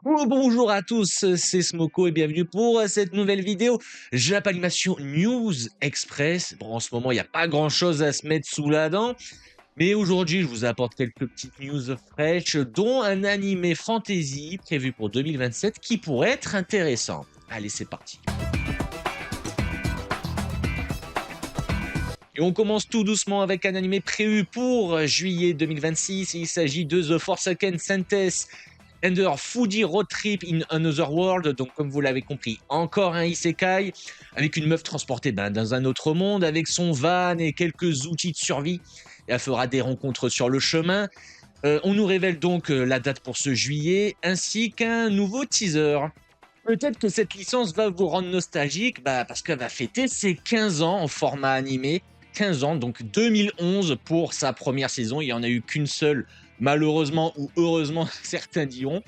Oh, bonjour à tous, c'est Smoko et bienvenue pour cette nouvelle vidéo Japanimation News Express. Bon, en ce moment, il n'y a pas grand-chose à se mettre sous la dent, mais aujourd'hui, je vous apporte quelques petites news fraîches, dont un animé fantasy prévu pour 2027 qui pourrait être intéressant. Allez, c'est parti. Et on commence tout doucement avec un animé prévu pour juillet 2026. Il s'agit de The Forsaken Sentence Ender Foodie Road Trip in Another World. Donc, comme vous l'avez compris, encore un isekai avec une meuf transportée dans un autre monde avec son van et quelques outils de survie. Et elle fera des rencontres sur le chemin. On nous révèle donc la date pour ce juillet ainsi qu'un nouveau teaser. Peut-être que cette licence va vous rendre nostalgique parce qu'elle va fêter ses 15 ans en format animé. 15 ans, donc 2011 pour sa première saison. Il n'y en a eu qu'une seule, malheureusement ou heureusement, certains diront.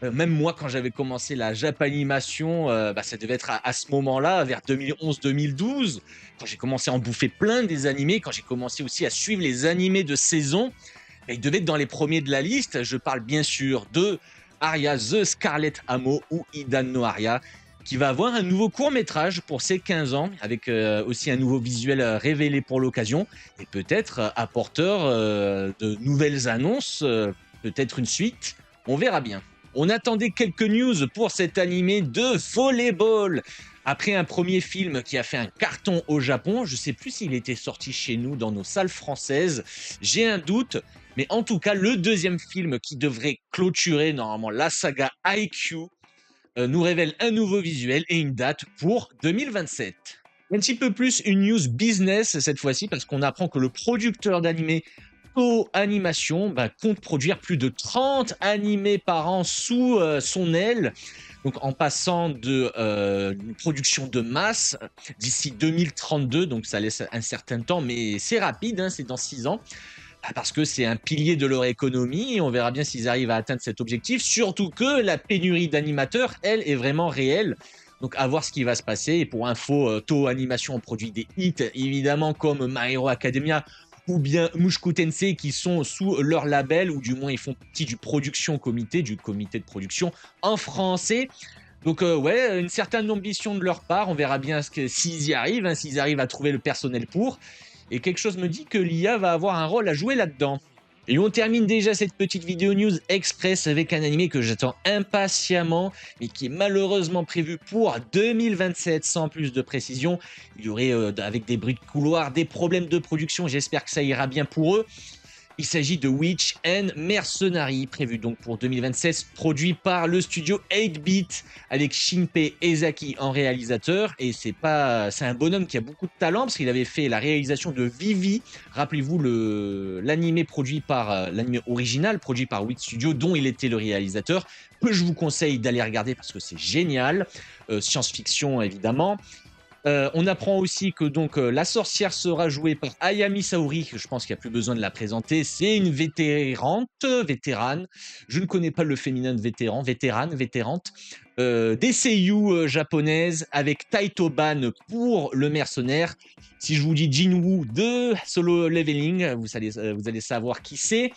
Même moi, quand j'avais commencé la Japanimation, ça devait être à ce moment-là, vers 2011-2012, quand j'ai commencé à en bouffer plein des animés, quand j'ai commencé aussi à suivre les animés de saison. Et il devait être dans les premiers de la liste. Je parle bien sûr de Aria The Scarlet Amo ou Idan no Aria, qui va avoir un nouveau court-métrage pour ses 15 ans, avec aussi un nouveau visuel révélé pour l'occasion, et peut-être apporteur de nouvelles annonces, peut-être une suite, on verra bien. On attendait quelques news pour cet animé de Volleyball. Après un premier film qui a fait un carton au Japon, je ne sais plus s'il était sorti chez nous dans nos salles françaises, j'ai un doute, mais en tout cas, le deuxième film qui devrait clôturer normalement la saga IQ nous révèle un nouveau visuel et une date pour 2027. Un petit peu plus une news business cette fois-ci, parce qu'on apprend que le producteur d'animé Toho Animation compte produire plus de 30 animés par an sous son aile, donc en passant de une production de masse d'ici 2032, donc ça laisse un certain temps, mais c'est rapide, hein, c'est dans 6 ans. Parce que c'est un pilier de leur économie et on verra bien s'ils arrivent à atteindre cet objectif, surtout que la pénurie d'animateurs, elle, est vraiment réelle. Donc à voir ce qui va se passer. Et pour info, Toho Animation produit des hits, évidemment, comme My Hero Academia ou bien Mushoku Tensei, qui sont sous leur label, ou du moins ils font partie du production comité, du comité de production en français. Donc ouais, une certaine ambition de leur part, on verra bien s'ils y arrivent, hein, s'ils arrivent à trouver le personnel pour. Et quelque chose me dit que l'IA va avoir un rôle à jouer là-dedans. Et on termine déjà cette petite vidéo news express avec un animé que j'attends impatiemment, mais qui est malheureusement prévu pour 2027 sans plus de précision. Il y aurait, avec des bruits de couloir, des problèmes de production, j'espère que ça ira bien pour eux. Il s'agit de Witch and Mercenary, prévu donc pour 2027, produit par le studio 8-Bit avec Shinpei Ezaki en réalisateur. Et c'est un bonhomme qui a beaucoup de talent parce qu'il avait fait la réalisation de Vivi. Rappelez-vous l'animé l'animé original produit par 8 Studio, dont il était le réalisateur, que je vous conseille d'aller regarder parce que c'est génial. Science-fiction évidemment. On apprend aussi que donc la sorcière sera jouée par Ayami Saori, que je pense qu'il n'y a plus besoin de la présenter. C'est une vétérane. Je ne connais pas le féminin de vétérante. Des seiyuu japonaises avec Taito Ban pour le mercenaire. Si je vous dis Jinwoo de Solo Leveling, vous allez savoir qui c'est.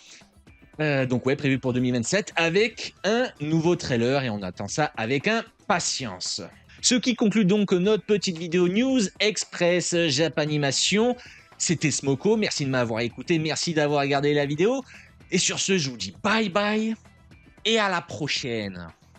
Donc ouais, prévu pour 2027 avec un nouveau trailer et on attend ça avec impatience. Ce qui conclut donc notre petite vidéo News Express Japanimation. C'était Smoko, merci de m'avoir écouté, merci d'avoir regardé la vidéo. Et sur ce, je vous dis bye bye et à la prochaine.